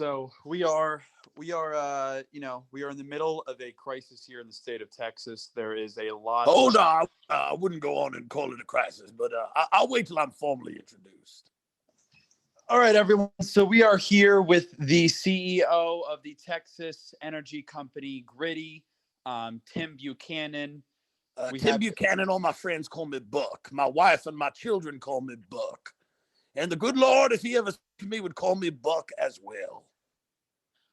So we are in the middle of a crisis here in the state of Texas. There is a lot of. Hold on. I wouldn't go on and call it a crisis, but I'll wait till I'm formally introduced. All right, everyone. So we are here with the CEO of the Texas energy company, Griddy, Tim Buchanan. Tim Buchanan, all my friends call me Buck. My wife and my children call me Buck. And the good Lord, if he ever to me, would call me Buck as well.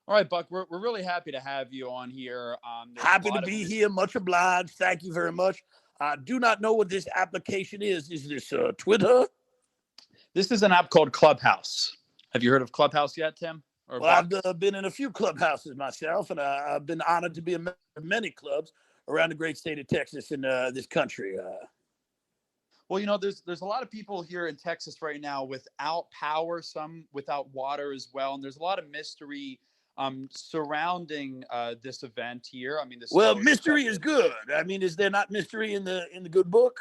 All right, Buck, we're really happy to have you on here. Happy to be here. Much obliged. Thank you very much. I do not know what this application is. Is this Twitter? This is an app called Clubhouse. Have you heard of Clubhouse yet, Tim? Well, I've been in a few clubhouses myself, and I've been honored to be a member of many clubs around the great state of Texas and this country. Well, there's a lot of people here in Texas right now without power, some without water as well, and there's a lot of mystery surrounding this event here. I mean, mystery is good. I mean, is there not mystery in the good book?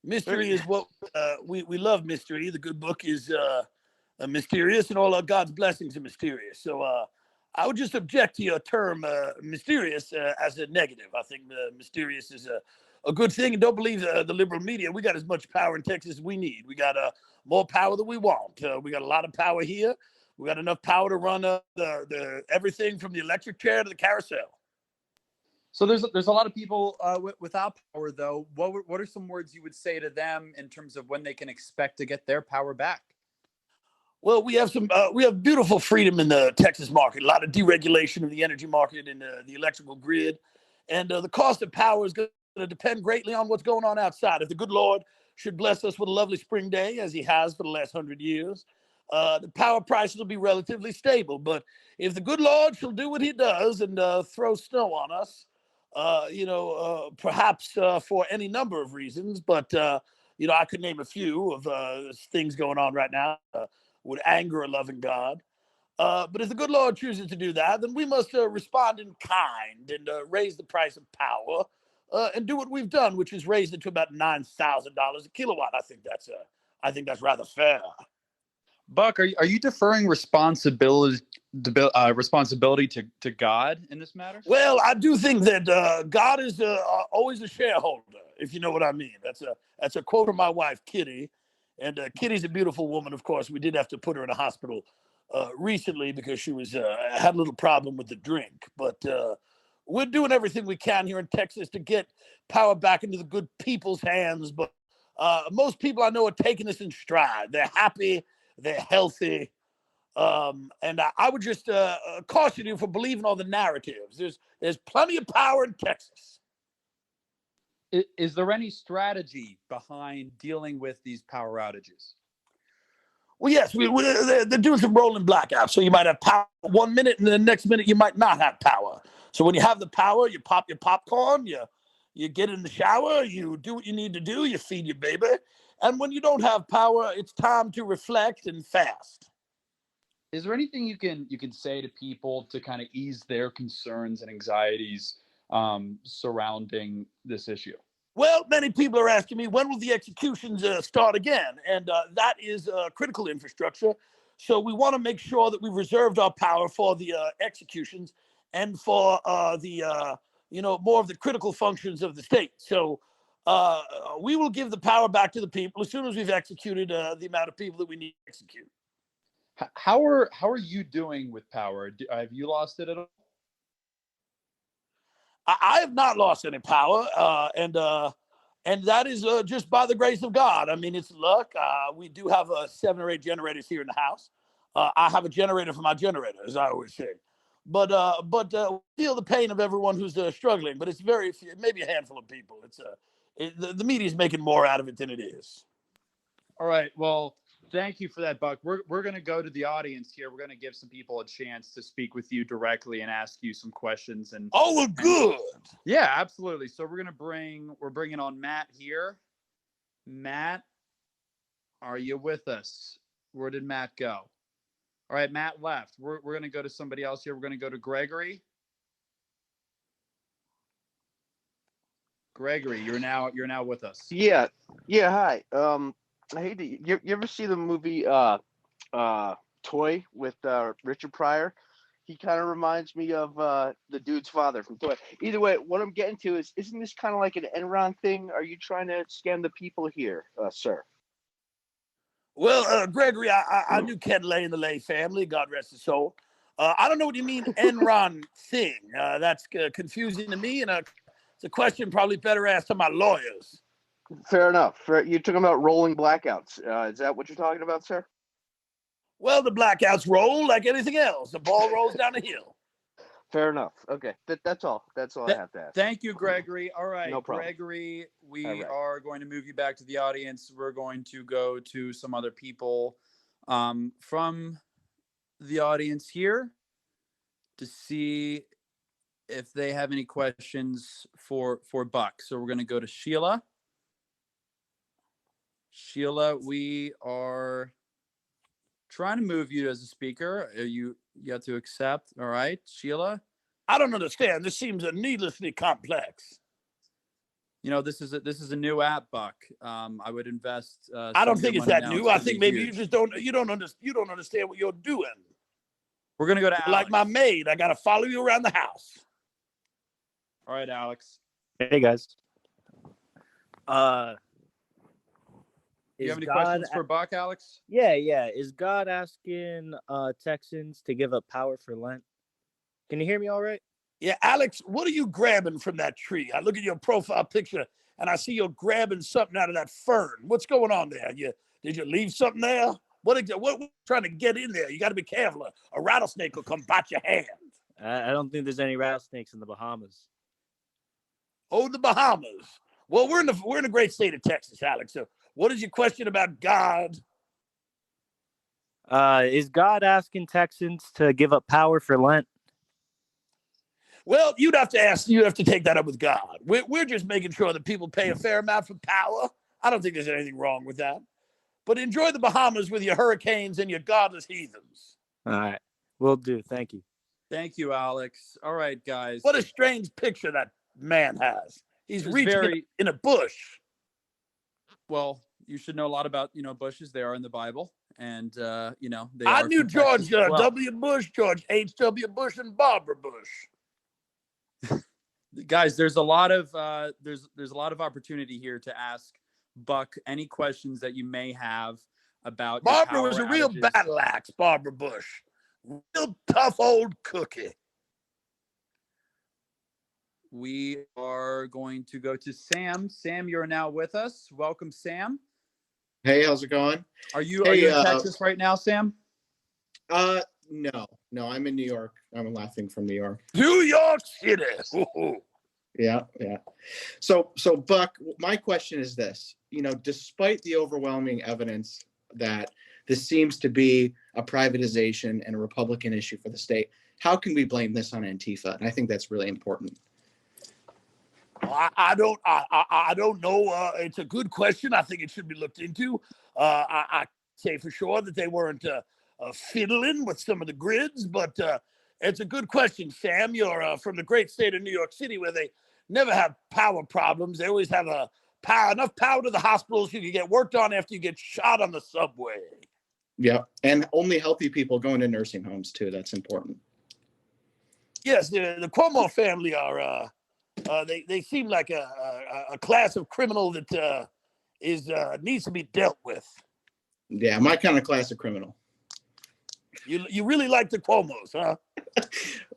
Mystery is what we love. Mystery. The good book is mysterious, and all of God's blessings are mysterious. So I would just object to your term mysterious as a negative. I think mysterious is a good thing, and don't believe the liberal media. We got as much power in Texas as we need. We got more power than we want. We got a lot of power here. We got enough power to run the everything from the electric chair to the carousel. So there's a lot of people without power, though. What are some words you would say to them in terms of when they can expect to get their power back? Well, we have beautiful freedom in the Texas market. A lot of deregulation of the energy market and the electrical grid, and the cost of power is going to depend greatly on what's going on outside. If the good Lord should bless us with a lovely spring day, as He has for the last 100 years. The power prices will be relatively stable. But if the good Lord shall do what He does and throw snow on us, perhaps for any number of reasons, but, I could name a few of things going on right now would anger a loving God. But if the good Lord chooses to do that, then we must respond in kind and raise the price of power and do what we've done, which is raise it to about $9,000 a kilowatt. I think that's rather fair. Buck, are you deferring responsibility to God in this matter? Well, I do think that God is always a shareholder, if you know what I mean. That's a quote from my wife, Kitty, and Kitty's a beautiful woman. Of course, we did have to put her in a hospital recently because she was had a little problem with the drink. But we're doing everything we can here in Texas to get power back into the good people's hands. But most people I know are taking this in stride. They're happy. They're healthy. And I would just caution you for believing all the narratives. There's plenty of power in Texas. Is there any strategy behind dealing with these power outages? Well, yes, they're doing some rolling blackouts. So you might have power 1 minute, and the next minute you might not have power. So when you have the power, you pop your popcorn, you get in the shower, you do what you need to do, you feed your baby. And when you don't have power, it's time to reflect and fast. Is there anything you can say to people to kind of ease their concerns and anxieties surrounding this issue? Well, many people are asking me, when will the executions start again? And that is critical infrastructure. So we want to make sure that we've reserved our power for the executions and for more of the critical functions of the state. So we will give the power back to the people as soon as we've executed the amount of people that we need to execute. How are you doing with power? Have you lost it at all? I have not lost any power, and that is just by the grace of God. I mean, it's luck. We do have 7 or 8 generators here in the house. I have a generator for my generator, as I always say. But feel the pain of everyone who's struggling. But it's maybe a handful of people. The media is making more out of it than it is. All right. Well, thank you for that, Buck. We're going to go to the audience here. We're going to give some people a chance to speak with you directly and ask you some questions. Good. Yeah, absolutely. So we're bringing on Matt here. Matt, are you with us? Where did Matt go? All right, Matt left. We're going to go to somebody else here. We're going to go to Gregory. Gregory, you're now with us. Yeah. Hi. I hate to. You ever see the movie Toy with Richard Pryor. He kind of reminds me of the dude's father from Toy. Either way, what I'm getting to is, isn't this kind of like an Enron thing? Are you trying to scam the people here, sir? Well, Gregory, I knew Ken Lay and the Lay family, God rest his soul. I don't know what you mean Enron thing. That's confusing to me, and it's a question probably better asked to my lawyers. Fair enough. You're talking about rolling blackouts. Is that what you're talking about, sir? Well, the blackouts roll like anything else. The ball rolls down the hill. Fair enough. Okay, that's all. That's all I have to ask. Thank you, Gregory. All right, No problem. Gregory, we are going to move you back to the audience. We're going to go to some other people from the audience here to see if they have any questions for Buck. So we're going to go to Sheila. Sheila, we are trying to move you as a speaker. You have to accept. All right, Sheila. I don't understand. This seems needlessly complex. This is a new app, Buck. I would invest. I don't think it's that new. I think maybe huge. you don't understand what you're doing. We're gonna go to Alex. Like my maid, I gotta follow you around the house. All right, Alex. Hey guys. You have any questions for Buck, Alex? Yeah. Is God asking Texans to give up power for Lent? Can you hear me all right? Yeah, Alex, what are you grabbing from that tree? I look at your profile picture and I see you're grabbing something out of that fern. What's going on there? Did you leave something there? What trying to get in there? You got to be careful. A rattlesnake will come bite your hand. I don't think there's any rattlesnakes in the Bahamas. Oh, the Bahamas. Well, we're in the great state of Texas, Alex. So what is your question about God? Is God asking Texans to give up power for Lent? Well, you'd have to take that up with God. We're just making sure that people pay a fair amount for power. I don't think there's anything wrong with that. But enjoy the Bahamas with your hurricanes and your godless heathens. All right. Will do. Thank you. Thank you, Alex. All right, guys. What a strange picture that man has. He's reaching in a bush. Well, you should know a lot about, bushes. They are in the Bible. And, they I are knew George W. Bush, George H.W. Bush, and Barbara Bush. Guys, there's a lot of there's a lot of opportunity here to ask Buck any questions that you may have about Barbara was a real battle axe, Barbara Bush. Real tough old cookie. We are going to go to Sam. Sam, you're now with us. Welcome, Sam. Hey, how's it going? Are you in Texas right now, Sam? No, I'm in New York. I'm laughing from New York. New York City. Yeah. So Buck, my question is this: despite the overwhelming evidence that this seems to be a privatization and a Republican issue for the state, how can we blame this on Antifa? And I think that's really important. I don't know. It's a good question. I think it should be looked into. I say for sure that they weren't fiddling with some of the grids, but it's a good question, Sam. You're from the great state of New York City, where they never have power problems. They always have enough power to the hospitals you can get worked on after you get shot on the subway. Yeah, and only healthy people going to nursing homes too. That's important. Yes, the Cuomo family are. They seem like a class of criminal that needs to be dealt with. Yeah, my kind of class of criminal. You really like the Cuomos, huh?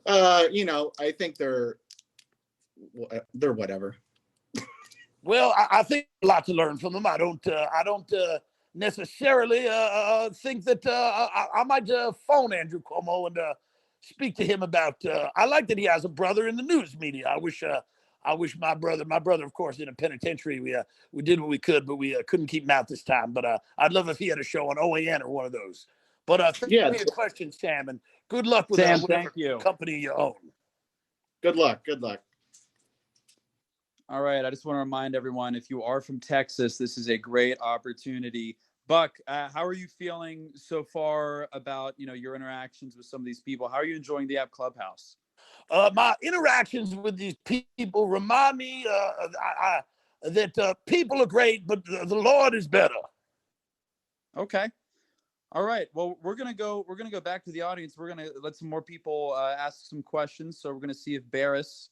I think they're whatever. Well, I think a lot to learn from them. I don't necessarily think that I might phone Andrew Cuomo and speak to him about. I like that he has a brother in the news media. I wish my brother, of course, in a penitentiary. We did what we could, but we couldn't keep him out this time. But I'd love if he had a show on OAN or one of those. But thank you for your question, Sam, and good luck with Sam, whatever company you own. Good luck. All right. I just want to remind everyone, if you are from Texas, this is a great opportunity. Buck, how are you feeling so far about your interactions with some of these people? How are you enjoying the app Clubhouse? My interactions with these people remind me that people are great, but the Lord is better. Okay. All right. Well, we're gonna go back to the audience. We're gonna let some more people ask some questions. So we're gonna see if Barris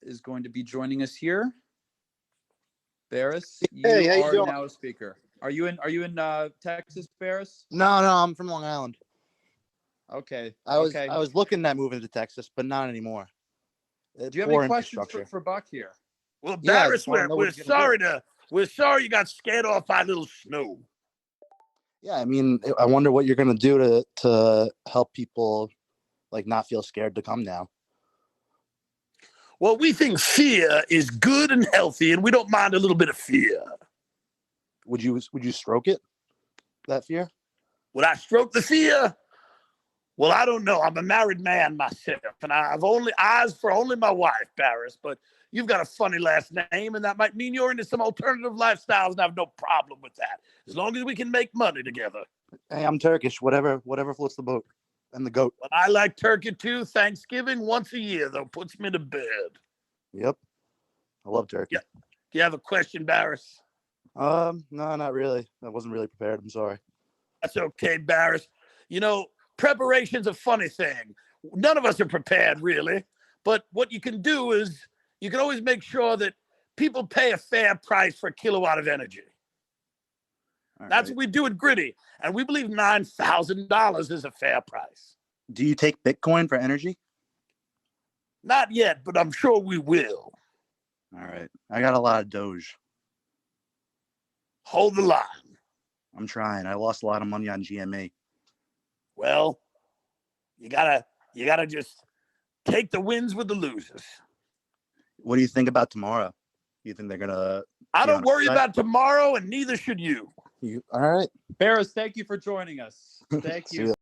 is going to be joining us here. Barris, you Hey, how you are doing? now a speaker. Are you in Texas, Barris? No, I'm from Long Island. Okay. I was looking at moving to Texas, but not anymore. Do you have any questions for Buck here? Well, Yeah, I Barris, just wanna know we're what he's gonna do. we're sorry you got scared off by little snow. Yeah, I mean, I wonder what you're gonna do to help people like not feel scared to come now. Well, we think fear is good and healthy, and we don't mind a little bit of fear. Would you stroke it? That fear? Would I stroke the fear? Well, I don't know. I'm a married man myself, and I've only eyes for only my wife, Barris. But you've got a funny last name, and that might mean you're into some alternative lifestyles, and I have no problem with that, as long as we can make money together. Hey, I'm Turkish. Whatever floats the boat. And the goat. But I like turkey too. Thanksgiving once a year, though, puts me to bed. Yep. I love turkey. Yeah. Do you have a question, Barris? No, not really. I wasn't really prepared. I'm sorry. That's okay, Barris. You know, preparation's a funny thing. None of us are prepared, really. But what you can do is you can always make sure that people pay a fair price for a kilowatt of energy. That's what we do at Griddy. And we believe $9,000 is a fair price. Do you take Bitcoin for energy? Not yet, but I'm sure we will. All right. I got a lot of Doge. Hold the line. I'm trying. I lost a lot of money on GME. Well, you gotta just take the wins with the losers. What do you think about tomorrow? You think they're gonna? I don't worry about tomorrow, and neither should you. All right. Barris, thank you for joining us. Thank you.